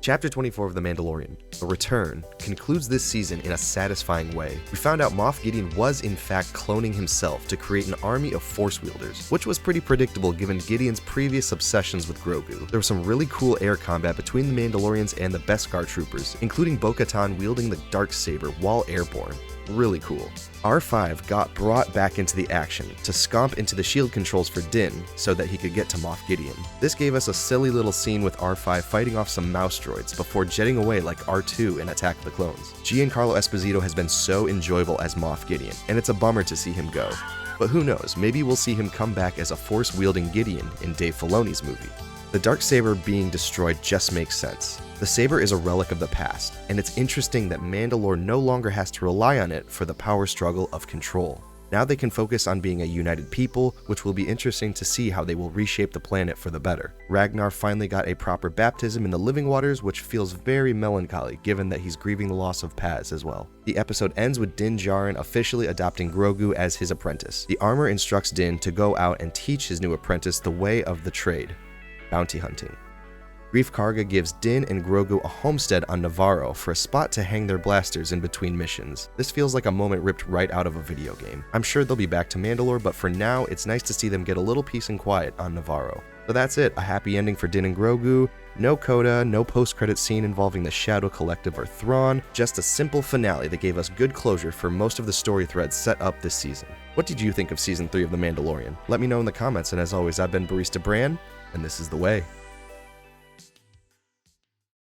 Chapter 24 of The Mandalorian, The Return, concludes this season in a satisfying way. We found out Moff Gideon was in fact cloning himself to create an army of Force wielders, which was pretty predictable given Gideon's previous obsessions with Grogu. There was some really cool air combat between the Mandalorians and the Beskar troopers, including Bo-Katan wielding the Darksaber while airborne. Really cool. R5 got brought back into the action to scomp into the shield controls for Din so that he could get to Moff Gideon. This gave us a silly little scene with R5 fighting off some mouse droids before jetting away like R2 in Attack of the Clones. Giancarlo Esposito has been so enjoyable as Moff Gideon, and it's a bummer to see him go. But who knows, maybe we'll see him come back as a Force-wielding Gideon in Dave Filoni's movie. The Darksaber being destroyed just makes sense. The saber is a relic of the past, and it's interesting that Mandalore no longer has to rely on it for the power struggle of control. Now they can focus on being a united people, which will be interesting to see how they will reshape the planet for the better. Ragnar finally got a proper baptism in the living waters, which feels very melancholy given that he's grieving the loss of Paz as well. The episode ends with Din Djarin officially adopting Grogu as his apprentice. The armor instructs Din to go out and teach his new apprentice the way of the trade, bounty hunting. Greef Karga gives Din and Grogu a homestead on Navarro for a spot to hang their blasters in between missions. This feels like a moment ripped right out of a video game. I'm sure they'll be back to Mandalore, but for now, it's nice to see them get a little peace and quiet on Navarro. So that's it, a happy ending for Din and Grogu, no coda, no post-credit scene involving the Shadow Collective or Thrawn, just a simple finale that gave us good closure for most of the story threads set up this season. What did you think of Season 3 of The Mandalorian? Let me know in the comments, and as always, I've been Barista Bran, and this is The Way.